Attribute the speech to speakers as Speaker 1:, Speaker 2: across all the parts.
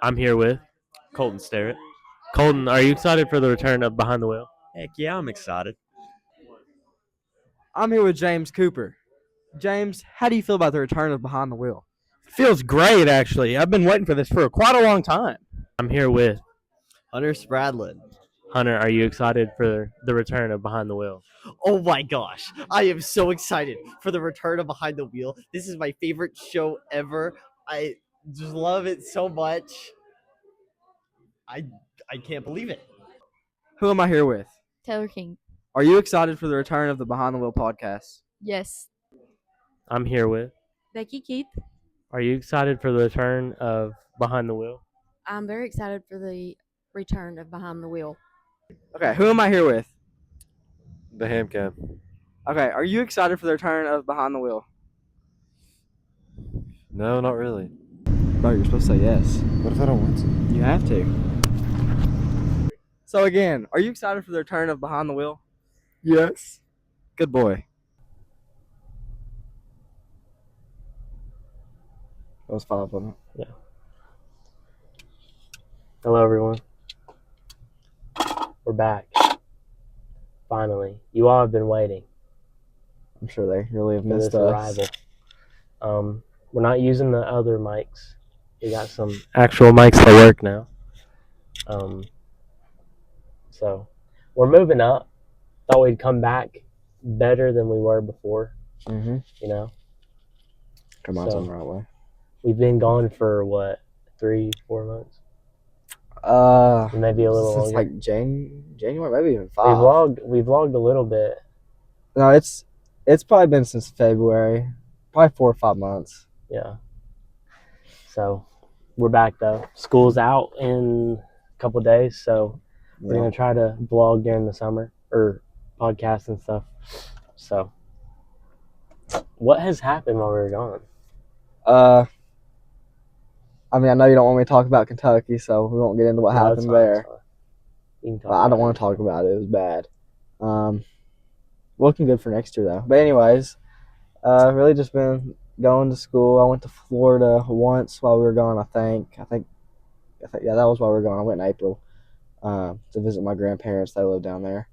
Speaker 1: I'm here with
Speaker 2: Colton Sterrett.
Speaker 1: Colton. Are you excited for the return of Behind the Wheel?
Speaker 2: Heck yeah, I'm excited.
Speaker 3: I'm here with James Cooper. James, how do you feel about the return of Behind the Wheel?
Speaker 4: Feels great, actually. I've been waiting for this for quite a long time.
Speaker 1: I'm here with
Speaker 2: Hunter Spradlin.
Speaker 1: Hunter. Are you excited for the return of Behind the Wheel?
Speaker 5: Oh my gosh, I am so excited for the return of Behind the Wheel. This is my favorite show ever. I just love it so much. I I can't believe it.
Speaker 3: Who am I here with?
Speaker 6: Taylor King.
Speaker 3: Are you excited for the return of the Behind the Wheel podcast?
Speaker 6: Yes.
Speaker 1: I'm here with.
Speaker 6: Becky Keith.
Speaker 1: Are you excited for the return of Behind the Wheel?
Speaker 6: I'm very excited for the return of Behind the Wheel.
Speaker 3: Okay, who am I here with?
Speaker 7: The ham cam.
Speaker 3: Okay, are you excited for the return of Behind the Wheel?
Speaker 7: No, not really.
Speaker 3: No, you're supposed to say yes.
Speaker 7: What if I don't want to?
Speaker 3: You have to. So again, are you excited for the return of Behind the Wheel?
Speaker 7: Yes.
Speaker 3: Good boy. That was 5 wasn't it?
Speaker 1: Hello, everyone. We're back. Finally, you all have been waiting
Speaker 3: I'm sure they really have
Speaker 1: for
Speaker 3: missed
Speaker 1: this
Speaker 3: us.
Speaker 1: arrival. We're not using the other mics. We got some actual mics that work now. So we're moving up. Thought we'd come back better than we were before.
Speaker 3: Mm-hmm.
Speaker 1: You know,
Speaker 3: Come on,
Speaker 1: So-
Speaker 3: on the right way.
Speaker 1: we've been gone for what, 3-4 months, maybe a little
Speaker 3: since
Speaker 1: longer.
Speaker 3: like January, maybe even
Speaker 1: we
Speaker 3: 5.
Speaker 1: vlogged a little bit.
Speaker 3: No, it's probably been since February, probably 4 or 5 months.
Speaker 1: Yeah. So we're back though. School's out in a couple days, so we're
Speaker 3: Yeah.
Speaker 1: gonna try to vlog during the summer or podcast and stuff. So, what has happened while we were gone?
Speaker 3: I mean, I know you don't want me to talk about Kentucky, so we won't get into what
Speaker 1: No, it's
Speaker 3: happened
Speaker 1: fine,
Speaker 3: there.
Speaker 1: it's fine. You can talk
Speaker 3: But I don't
Speaker 1: about
Speaker 3: want to talk about it. It was bad. Looking good for next year though. But anyways, really just been going to school. I went to Florida once while we were gone. I think yeah, that was while we were gone. I went in April to visit my grandparents. They live down there.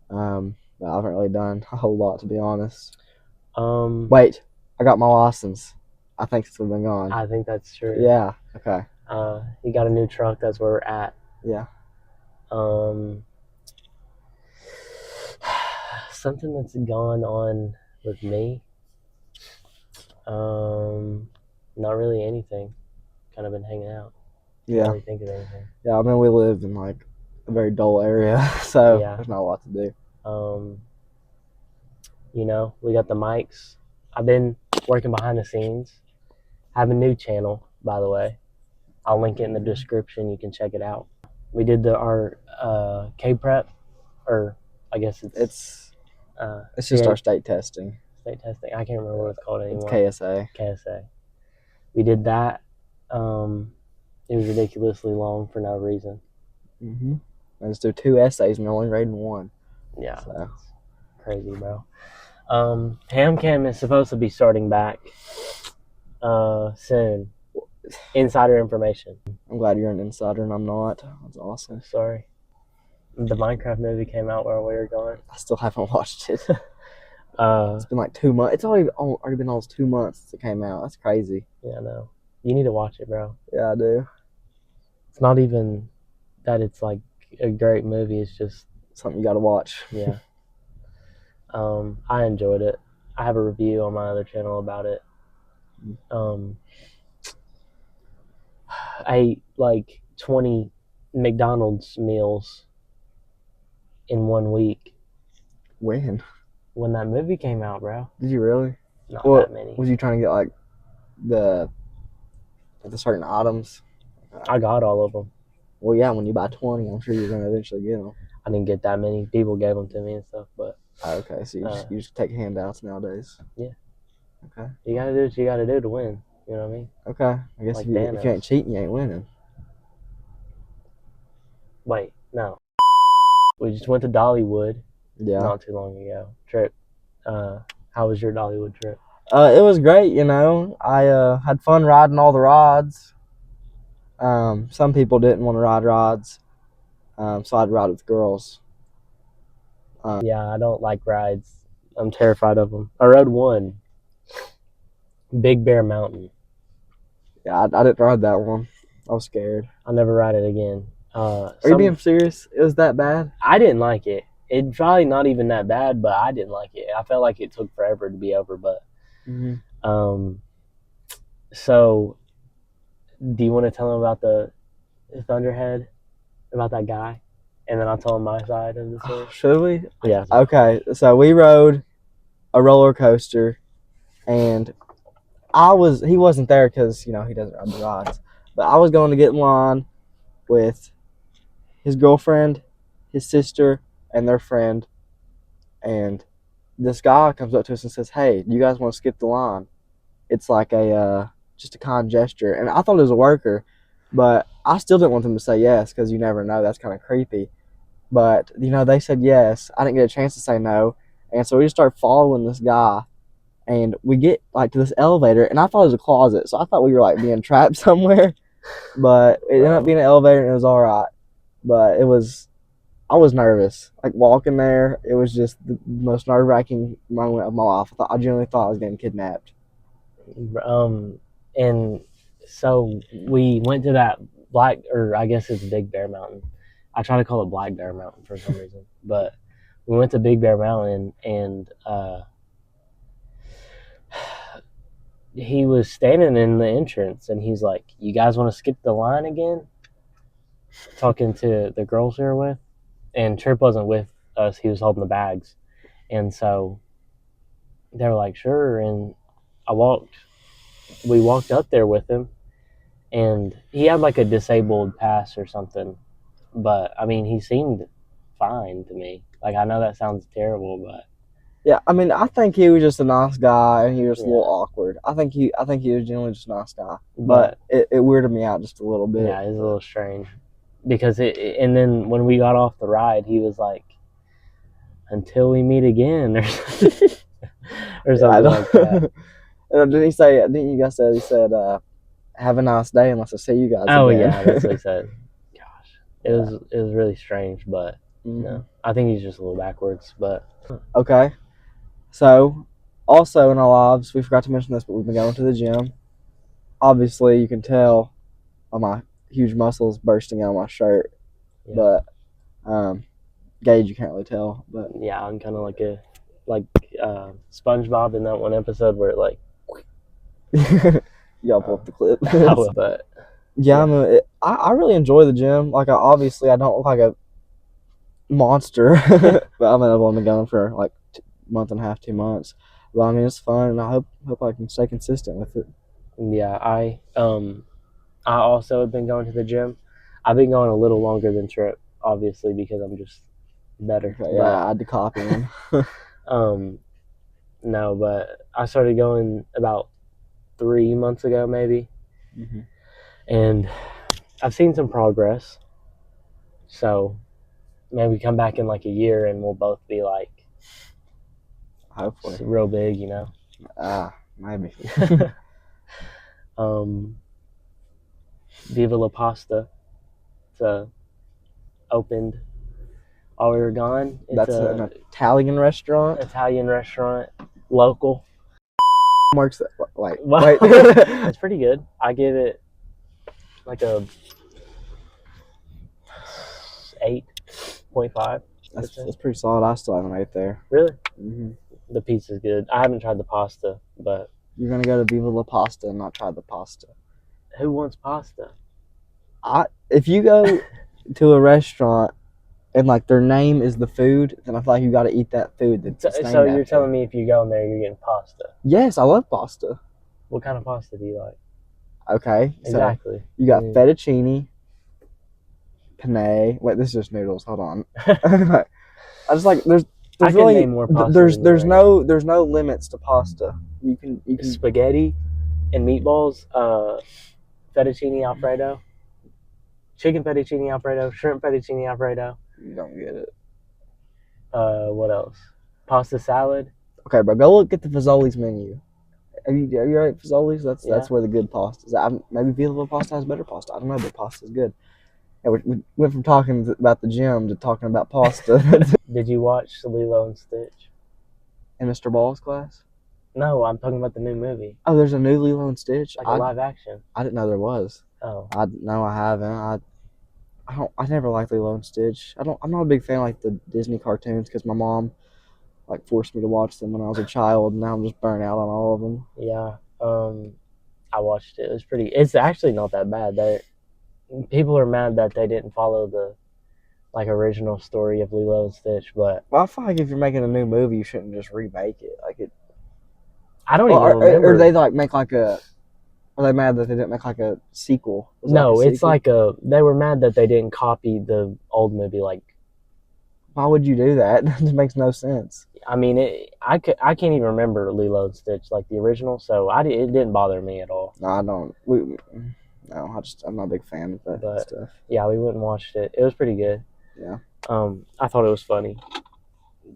Speaker 3: But I haven't really done a whole lot, to be honest.
Speaker 1: it.
Speaker 3: Wait, I got my license. I think since we've been gone.
Speaker 1: I think that's true.
Speaker 3: Yeah. Okay.
Speaker 1: You got a new truck. That's where we're at.
Speaker 3: Yeah.
Speaker 1: Something that's gone on with me. Not really anything. Kind of been hanging out.
Speaker 3: Yeah.
Speaker 1: Can't really think of anything.
Speaker 3: Yeah. I mean, we live in like a very dull area, so
Speaker 1: Yeah.
Speaker 3: there's not a lot to do.
Speaker 1: You know, we got the mics. I've been working behind the scenes. I have a new channel, by the way. I'll link it in the description. You can check it out. We did our K-Prep, or I guess
Speaker 3: It's just
Speaker 1: CA
Speaker 3: our state testing.
Speaker 1: state testing. I can't remember what it's called
Speaker 3: It's
Speaker 1: anymore.
Speaker 3: KSA.
Speaker 1: KSA. We did that. It was ridiculously long for no reason.
Speaker 3: Mm-hmm. I just do 2 essays and we're only grading 1.
Speaker 1: Yeah,
Speaker 3: So.
Speaker 1: that's crazy, bro. Ham Cam is supposed to be starting back soon. Insider information.
Speaker 3: I'm glad you're an insider and I'm not. That's awesome.
Speaker 1: Sorry. The Minecraft movie came out while we were gone.
Speaker 3: I still haven't watched it.
Speaker 1: Uh,
Speaker 3: It's been like 2 months. It's already been almost 2 months since it came out. That's crazy.
Speaker 1: yeah, no. You need to watch it, bro.
Speaker 3: Yeah, I do.
Speaker 1: It's not even that it's like a great movie. It's just,
Speaker 3: Something you got to watch.
Speaker 1: yeah. I enjoyed it. I have a review on my other channel about it. I ate like 20 McDonald's meals in 1 week
Speaker 3: When?
Speaker 1: when that movie came out, bro.
Speaker 3: Did you really?
Speaker 1: Not
Speaker 3: Well,
Speaker 1: that many.
Speaker 3: Was you trying to get like the certain items?
Speaker 1: I got all of them.
Speaker 3: Well, yeah, when you buy 20, I'm sure you're going to eventually get them.
Speaker 1: I didn't get that many. People gave them to me and stuff, but
Speaker 3: Oh, okay, so you just take handouts nowadays.
Speaker 1: Yeah.
Speaker 3: Okay.
Speaker 1: you gotta do what you gotta do to win. You know what I mean?
Speaker 3: Okay. I guess
Speaker 1: Like
Speaker 3: if you
Speaker 1: Thanos.
Speaker 3: ain't cheating, you ain't winning.
Speaker 1: Wait, no. We just went to Dollywood
Speaker 3: Yeah.
Speaker 1: not too long ago. Tripp. How was your Dollywood trip?
Speaker 3: It was great, you know. I had fun riding all the rides. Some people didn't want to ride rides, so I'd ride with girls.
Speaker 1: Yeah, I don't like rides. I'm terrified of them. I rode one, Big Bear Mountain.
Speaker 3: Yeah, I didn't ride that one. I was scared.
Speaker 1: I'll never ride it again.
Speaker 3: Are you being serious? It was that bad?
Speaker 1: I didn't like it. It's probably not even that bad, but I didn't like it. I felt like it took forever to be over. But so, do you want to tell them about the Thunderhead, about that guy, and then I'll tell them my side of the story?
Speaker 3: Should we?
Speaker 1: Yeah.
Speaker 3: Okay, so we rode a roller coaster, and he wasn't there because, he doesn't ride the rides. But I was going to get in line with his girlfriend, his sister, and their friend. And this guy comes up to us and says, "Hey, do you guys want to skip the line?" It's like just a kind gesture. And I thought it was a worker, but I still didn't want them to say yes because you never know. That's kind of creepy. But, they said yes. I didn't get a chance to say no. And so we just started following this guy. And we get to this elevator, and I thought it was a closet, so I thought we were being trapped somewhere. But it ended up being an elevator, and it was all right. But I was nervous. Walking there, it was just the most nerve-wracking moment of my life. I genuinely thought I was getting kidnapped.
Speaker 1: And so we went to that I guess it's Big Bear Mountain. I try to call it Black Bear Mountain for some reason, but we went to Big Bear Mountain, and he was standing in the entrance, and he's like, "You guys want to skip the line again?" Talking to the girls we were with, and Tripp wasn't with us. He was holding the bags, and so they were like, "Sure." And we walked up there with him, and he had a disabled pass or something, but I mean, he seemed fine to me. I know that sounds terrible, but
Speaker 3: yeah, I mean, I think he was just a nice guy, and he was a little awkward. I think he was genuinely just a nice guy, but it weirded me out just a little bit.
Speaker 1: Yeah, it was a little strange because and then when we got off the ride, he was like, "Until we meet again," or something, or something like that.
Speaker 3: Didn't you guys say he said, "Have a nice day unless I see you guys"?
Speaker 1: Oh
Speaker 3: again.
Speaker 1: yeah, that's what he said. Gosh, it was really strange, but no, I think he's just a little backwards. But
Speaker 3: okay, so also in our lives, we forgot to mention this, but we've been going to the gym. Obviously, you can tell by my huge muscles bursting out of my shirt, but Gage, you can't really tell. But
Speaker 1: yeah, I'm kind of like SpongeBob in that one episode where it
Speaker 3: y'all pull up the clip.
Speaker 1: But
Speaker 3: yeah, I mean, I really enjoy the gym. I don't look like a monster, but I've only been going for a month and a half, 2 months. But I mean, it's fun, and I hope I can stay consistent with it.
Speaker 1: Yeah, I also have been going to the gym. I've been going a little longer than Tripp, obviously, because I'm just better.
Speaker 3: Okay, yeah, I had to copy him.
Speaker 1: No, but I started going about 3 months ago, maybe, and I've seen some progress. So maybe come back in a year, and we'll both be
Speaker 3: hopefully
Speaker 1: real big,
Speaker 3: maybe.
Speaker 1: Viva La Pasta. It's opened while we were gone.
Speaker 3: That's an Italian restaurant.
Speaker 1: Local.
Speaker 3: Marks wait.
Speaker 1: It's pretty good. I give it a 8.5.
Speaker 3: That's pretty solid. I still haven't ate there.
Speaker 1: Really?
Speaker 3: Mm-hmm.
Speaker 1: The pizza's good. I haven't tried the pasta, but
Speaker 3: you're gonna go to Viva La Pasta and not try the pasta.
Speaker 1: Who wants pasta?
Speaker 3: If you go to a restaurant and their name is the food, then I feel like you got to eat that food.
Speaker 1: So you're telling me if you go in there, you're getting pasta?
Speaker 3: Yes, I love pasta.
Speaker 1: What kind of pasta do you like?
Speaker 3: Okay,
Speaker 1: exactly.
Speaker 3: So you got fettuccine, penne. Wait, this is just noodles. Hold on. I just there's really
Speaker 1: name more pasta
Speaker 3: there's no limits to pasta. You can
Speaker 1: spaghetti and meatballs, fettuccine alfredo, chicken fettuccine alfredo, shrimp fettuccine alfredo.
Speaker 3: You don't get it.
Speaker 1: What else? Pasta salad.
Speaker 3: Okay, bro, go look at the Fazoli's menu. Have you had Fazoli's? That's
Speaker 1: Yeah.
Speaker 3: where the good pasta is. Maybe Villa pasta has better pasta. I don't know, but pasta is good. Yeah, we went from talking about the gym to talking about pasta.
Speaker 1: Did you watch Lilo and Stitch?
Speaker 3: In Mr. Ball's class?
Speaker 1: No, I'm talking about the new movie,
Speaker 3: Oh, there's a new Lilo and Stitch.
Speaker 1: like a live action.
Speaker 3: I didn't know there was.
Speaker 1: Oh,
Speaker 3: No, I haven't. I never liked Lilo and Stitch. I'm not a big fan of like the Disney cartoons because my mom like forced me to watch them when I was a child, and now I'm just burnt out on all of them.
Speaker 1: yeah. I watched it. It was pretty. It's actually not that bad. People are mad that they didn't follow the like original story of Lilo and Stitch, but
Speaker 3: Well, I feel like if you're making a new movie, you shouldn't just remake it. Like it.
Speaker 1: I don't
Speaker 3: Well,
Speaker 1: even remember.
Speaker 3: or they like make like a. Are they mad that they didn't make like a sequel? Was it
Speaker 1: No,
Speaker 3: like a
Speaker 1: it's
Speaker 3: sequel?
Speaker 1: like they were mad that they didn't copy the old movie. Like,
Speaker 3: Why would you do that? It makes no sense.
Speaker 1: I mean, I can't even remember Lilo and Stitch like the original, so it didn't bother me at all.
Speaker 3: No, I don't. No, I'm not a big fan of that
Speaker 1: But-
Speaker 3: stuff.
Speaker 1: Yeah, we went and watched it. It was pretty good.
Speaker 3: Yeah.
Speaker 1: I thought it was funny.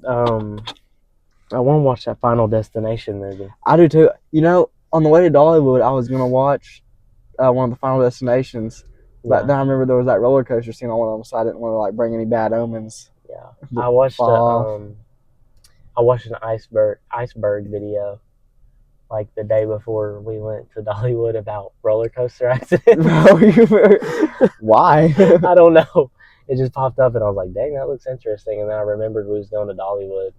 Speaker 1: I want to watch that Final Destination movie.
Speaker 3: I do too. You know, on the way to Dollywood, I was gonna watch one of the Final Destinations, but
Speaker 1: Yeah,
Speaker 3: then I remember there was that roller coaster scene on one of them, so I didn't want to like bring any bad omens.
Speaker 1: yeah. I watched
Speaker 3: Fall
Speaker 1: I watched an iceberg video like the day before we went to Dollywood about roller coaster accidents.
Speaker 3: Why?
Speaker 1: I don't know. It just popped up and I was like, dang, that looks interesting. And then I remembered we was going to Dollywood.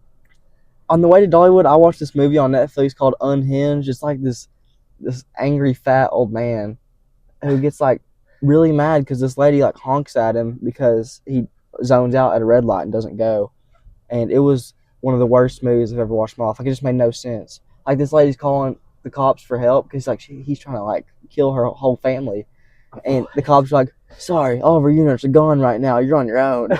Speaker 3: On the way to Dollywood, I watched this movie on Netflix called Unhinged. It's like this angry fat old man who gets like really mad because this lady like honks at him because he zones out at a red light and doesn't go. And it was one of the worst movies I've ever watched in my life. Like it just made no sense. Like this lady's calling the cops for help because like he's trying to like kill her whole family, and the cops are like, "Sorry, all of our units are gone right now. You're on your own."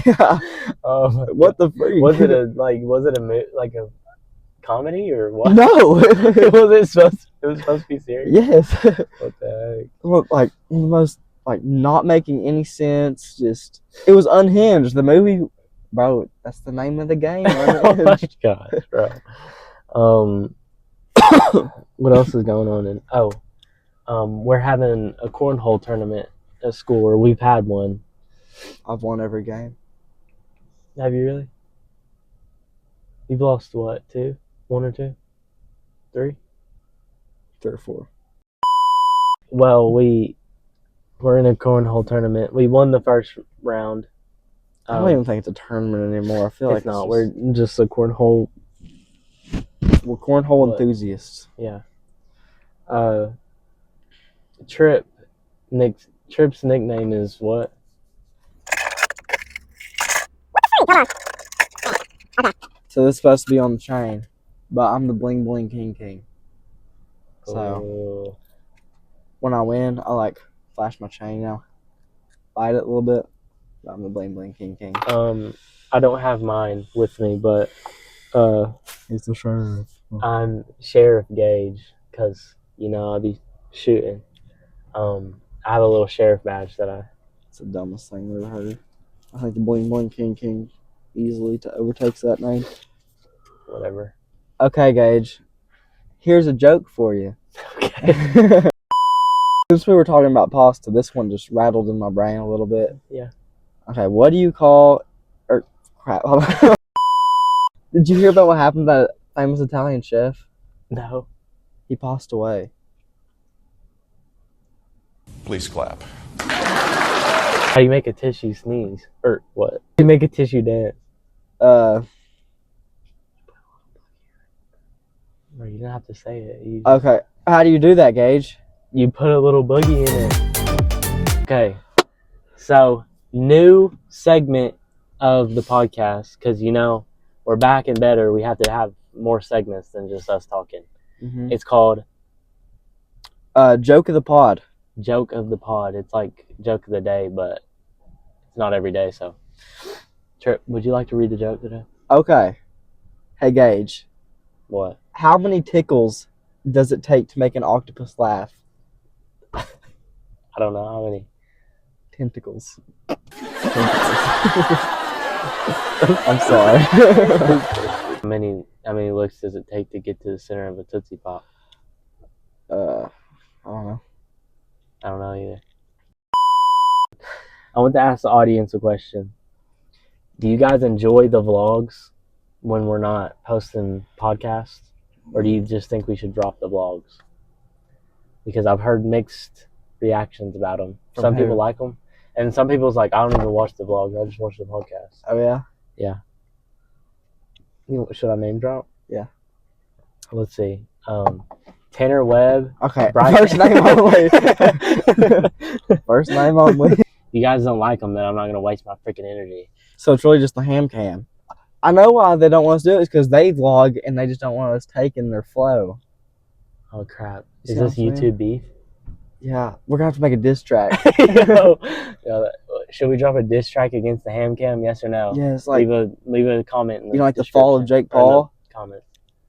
Speaker 3: Yeah. What the freak?
Speaker 1: Was it like a comedy or what?
Speaker 3: No.
Speaker 1: It was supposed to be serious.
Speaker 3: Yes.
Speaker 1: What the heck?
Speaker 3: Well, like the most like not making any sense. Just it was Unhinged. The movie, bro. That's the name of the game.
Speaker 1: Oh my
Speaker 3: Unhinged.
Speaker 1: gosh, bro. What else is going on? We're having a cornhole tournament at school, or we've had one.
Speaker 3: I've won every game.
Speaker 1: Have you really? You've lost what? 2? 1 or 2? 3?
Speaker 3: 3 or 4.
Speaker 1: Well, we're in a cornhole tournament. We won the first round.
Speaker 3: I don't even think it's a tournament anymore. I feel like
Speaker 1: It's not.
Speaker 3: just,
Speaker 1: We're just a cornhole.
Speaker 3: we're cornhole
Speaker 1: What?
Speaker 3: enthusiasts.
Speaker 1: Yeah. Tripp's nickname is what?
Speaker 3: So this is supposed to be on the chain, but I'm the bling bling king. So
Speaker 1: Oh.
Speaker 3: when I win, I like flash my chain now, bite it a little bit. But I'm the bling bling king.
Speaker 1: I don't have mine with me, but
Speaker 3: He's the sheriff.
Speaker 1: I'm Sheriff Gage because I'll be shooting. I have a little sheriff badge that
Speaker 3: It's the dumbest thing I've ever heard. I think the bling bling king easily overtakes that name.
Speaker 1: whatever.
Speaker 3: Okay, Gage. Here's a joke for you.
Speaker 1: Okay.
Speaker 3: Since we were talking about pasta, this one just rattled in my brain a little bit.
Speaker 1: Yeah.
Speaker 3: Okay, what do you call... crap. Did you hear about what happened to that famous Italian chef?
Speaker 1: No.
Speaker 3: He passed away.
Speaker 8: Please clap.
Speaker 1: How do you make a tissue sneeze? Or what? How do you make a tissue dance? Or you don't have to say it.
Speaker 3: Okay, how do you do that, Gage?
Speaker 1: You put a little boogie in it. Okay. So, new segment of the podcast, because we're back and better. We have to have more segments than just us talking.
Speaker 3: Mm-hmm.
Speaker 1: It's called
Speaker 3: Joke of the Pod.
Speaker 1: Joke of the Pod. It's like joke of the day, but it's not every day. So, Tripp, would you like to read the joke today?
Speaker 3: Okay. Hey, Gage.
Speaker 1: What?
Speaker 3: How many tickles does it take to make an octopus laugh?
Speaker 1: I don't know how many.
Speaker 3: Tentacles. I'm sorry.
Speaker 1: How many looks does it take to get to the center of a Tootsie Pop?
Speaker 3: I don't know.
Speaker 1: I don't know either. I want to ask the audience a question. Do you guys enjoy the vlogs when we're not posting podcasts? Or do you just think we should drop the vlogs? Because I've heard mixed reactions about them.
Speaker 3: From
Speaker 1: Some
Speaker 3: who?
Speaker 1: people like them. And some people's like, I don't even watch the vlogs. I just watch the podcast.
Speaker 3: Oh yeah.
Speaker 1: Should I name drop?
Speaker 3: Yeah.
Speaker 1: Let's see. Tanner Webb.
Speaker 3: Okay.
Speaker 1: Brian-
Speaker 3: First name only. First name only.
Speaker 1: You guys don't like them, then I'm not going to waste my freaking energy.
Speaker 3: So it's really just the ham cam. I know why they don't want us to do it. It's because they vlog and they just don't want us taking their flow.
Speaker 1: Oh, crap.
Speaker 3: You
Speaker 1: Is
Speaker 3: see what
Speaker 1: this
Speaker 3: I'm saying?
Speaker 1: YouTube beef?
Speaker 3: Yeah, we're gonna have to make a diss track.
Speaker 1: Should we drop a diss track against the ham cam? Yes or no?
Speaker 3: Yeah, it's like
Speaker 1: leave a comment in the
Speaker 3: you know, like the fall of
Speaker 1: description,
Speaker 3: Jake Paul.
Speaker 1: or comment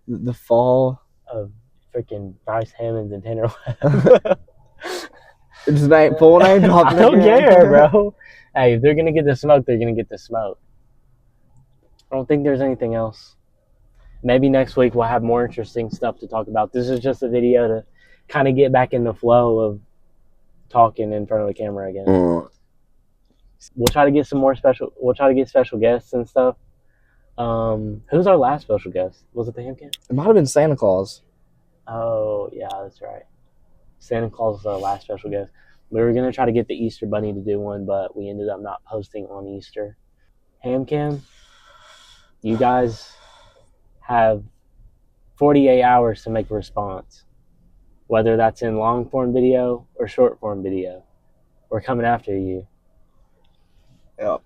Speaker 3: The fall.
Speaker 1: of freaking Bryce Hammonds and Tanner Webb.
Speaker 3: It's name, full name dropping.
Speaker 1: I don't care, bro. Hey, if they're gonna get the smoke, they're gonna get the smoke. I don't think there's anything else. Maybe next week we'll have more interesting stuff to talk about. This is just a video to kind of get back in the flow of talking in front of the camera again. We'll try to get some more special. We'll try to get special guests and stuff. Who's our last special guest? Was it the ham camp?
Speaker 3: It might have been Santa Claus.
Speaker 1: Oh yeah, that's right. Santa Claus was our last special guest. We were gonna try to get the Easter Bunny to do one, but we ended up not posting on Easter. Ham cam, you guys have 48 hours to make a response, whether that's in long form video or short form video. We're coming after you.
Speaker 3: Yep.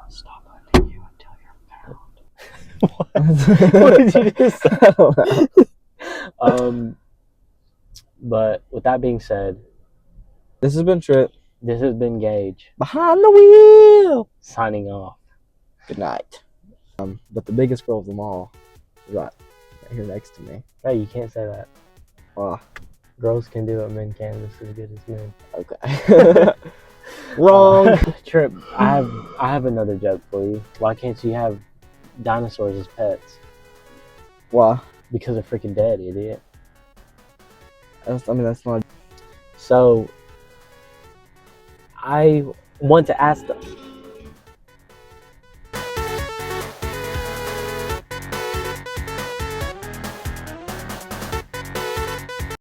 Speaker 1: Stop hunting you until you're found. What did you just say?
Speaker 3: I don't know.
Speaker 1: But with that being said,
Speaker 3: This has been Tripp.
Speaker 1: this has been Gage
Speaker 3: Behind the wheel.
Speaker 1: signing off.
Speaker 3: Good night. But the biggest girl of them all is right here next to me.
Speaker 1: Hey, you can't say that.
Speaker 3: Wow.
Speaker 1: Girls can do what men can just as good as men.
Speaker 3: Okay. Wrong.
Speaker 1: Tripp, I have another joke for you. Why can't you have dinosaurs as pets?
Speaker 3: Why?
Speaker 1: Because they're freaking dead, idiot.
Speaker 3: That's not.
Speaker 1: So, I want to ask them.